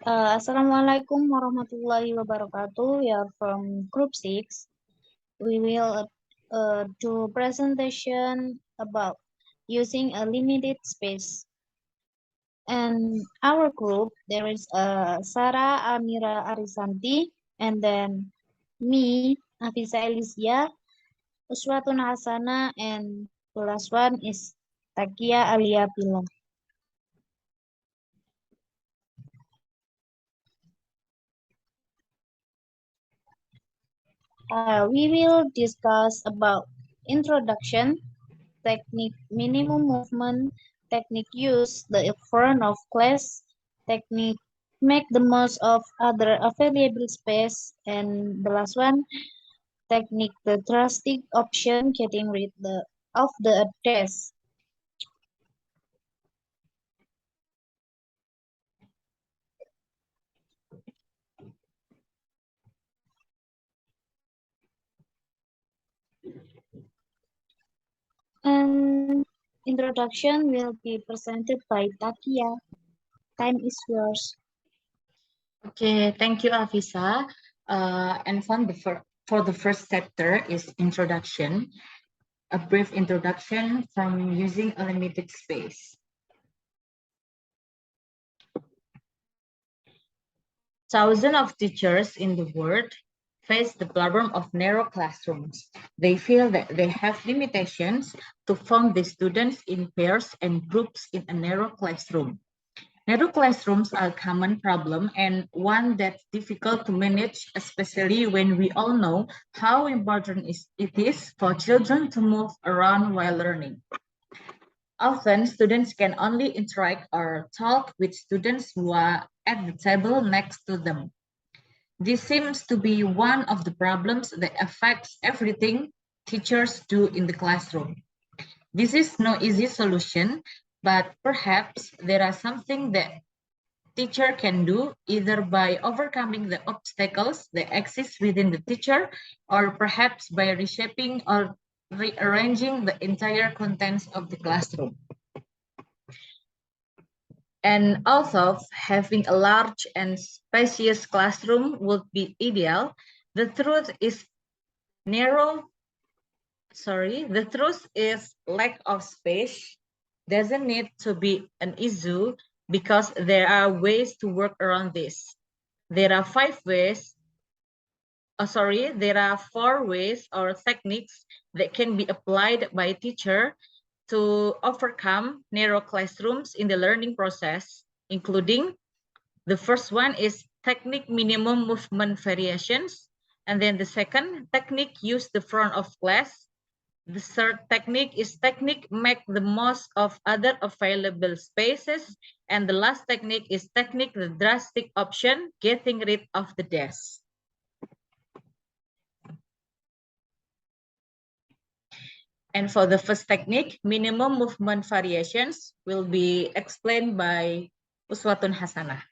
Assalamualaikum warahmatullahi wabarakatuh. We are from Group 6. We will do presentation about using a limited space. And our group, there is Sarah Amira Arisanti, and then me, Afisa Elysia, Uswatun Hasana, and the last one is Takia Alia Pilar. We will discuss about introduction, technique minimum movement, technique use the front of class, technique make the most of other available space, and the last one, technique the drastic option getting rid of the desk. And introduction will be presented by Takia. Time is yours. Okay, thank you, Afisa. And for the first chapter is introduction, a brief introduction from using a limited space. Thousands of teachers in the world face the problem of narrow classrooms. They feel that they have limitations to form the students in pairs and groups in a narrow classroom. Narrow classrooms are a common problem and one that's difficult to manage, especially when we all know how important it is for children to move around while learning. Often, students can only interact or talk with students who are at the table next to them. This seems to be one of the problems that affects everything teachers do in the classroom. This is no easy solution, but perhaps there are something that teacher can do either by overcoming the obstacles that exist within the teacher or perhaps by reshaping or rearranging the entire contents of the classroom. And also having a large and spacious classroom would be ideal. The truth is lack of space doesn't need to be an issue because there are ways to work around this. There are there are 4 ways or techniques that can be applied by a teacher to overcome narrow classrooms in the learning process, including the first one is technique minimum movement variations. And then the second technique use the front of class. The third technique is technique make the most of other available spaces. And the last technique is technique the drastic option, getting rid of the desk. And for the first technique, minimum movement variations will be explained by Uswatun Hasanah.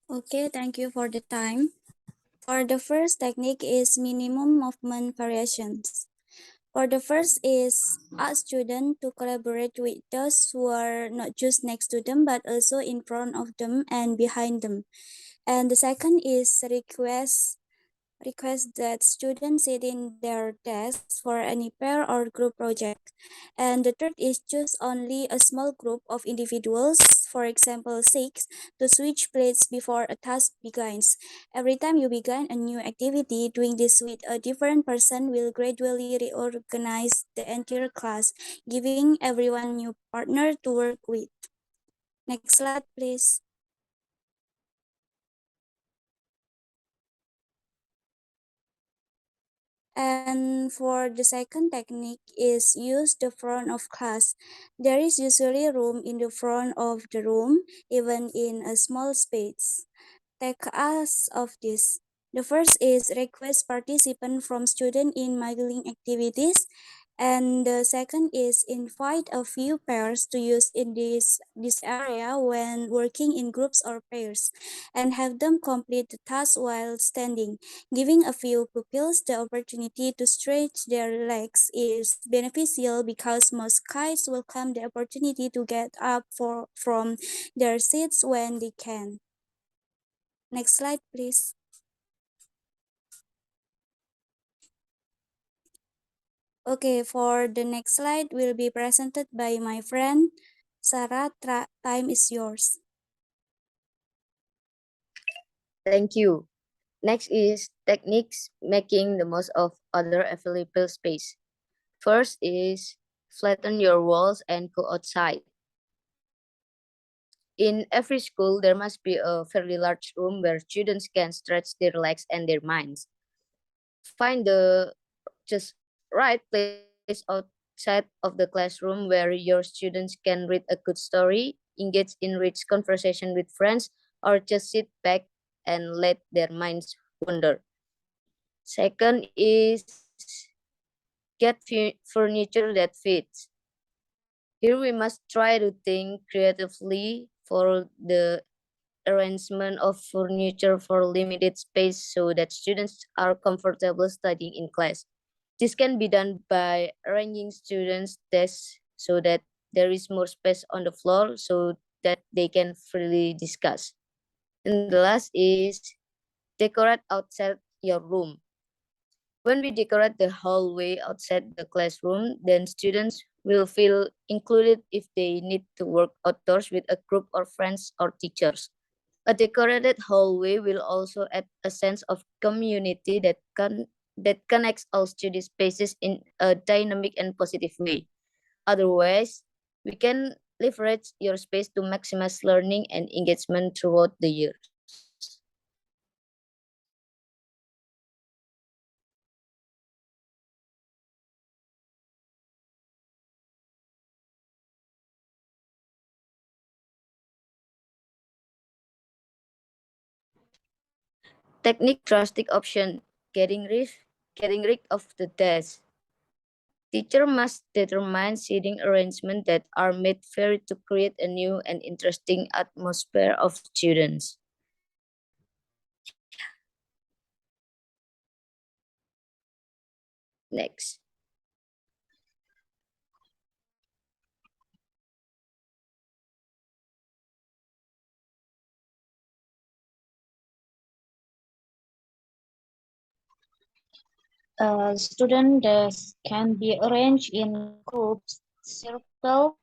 Okay, thank you for the time. For the first technique is minimum movement variations. For the first is ask students to collaborate with those who are not just next to them, but also in front of them and behind them. And the second is request that students sit in their desks for any pair or group project. And the third is choose only a small group of individuals, for example 6, to switch places before a task begins. Every time you begin a new activity, doing this with a different person will gradually reorganize the entire class, giving everyone new partner to work with. Next slide, please. And for the second technique is use the front of class. There is usually room in the front of the room, even in a small space. Take us of this. The first is request participant from student in mingling activities. And the second is invite a few pairs to use in this area when working in groups or pairs, and have them complete the task while standing. Giving a few pupils the opportunity to stretch their legs is beneficial because most kids welcome the opportunity to get up from their seats when they can. Next slide, please. Okay, for the next slide will be presented by my friend Sarah. Time is yours. Thank you. Next is techniques making the most of other available space. First is flatten your walls and go outside. In every school, there must be a fairly large room where students can stretch their legs and their minds. Find the just right place outside of the classroom where your students can read a good story, engage in rich conversation with friends, or just sit back and let their minds wander. Second is get furniture that fits. Here we must try to think creatively for the arrangement of furniture for limited space so that students are comfortable studying in class. This can be done by arranging students' desks so that there is more space on the floor so that they can freely discuss. And the last is decorate outside your room. When we decorate the hallway outside the classroom, then students will feel included if they need to work outdoors with a group of friends or teachers. A decorated hallway will also add a sense of community that connects all study spaces in a dynamic and positive way. Otherwise, we can leverage your space to maximize learning and engagement throughout the years. Technique drastic option, getting rid of the desk. Teacher must determine seating arrangements that are made fair to create a new and interesting atmosphere of students. Next. Student desks can be arranged in groups, circle,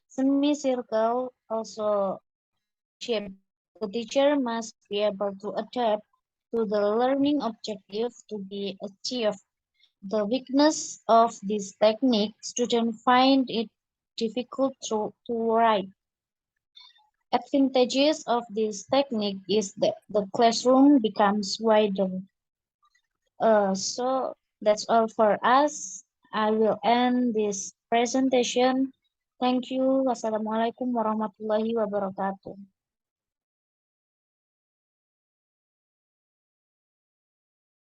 semicircle, also shape. The teacher must be able to adapt to the learning objective to be achieved. The weakness of this technique, students find it difficult to write. Advantages of this technique is that the classroom becomes wider. So that's all for us. I will end this presentation. Thank you. Wassalamualaikum warahmatullahi wabarakatuh.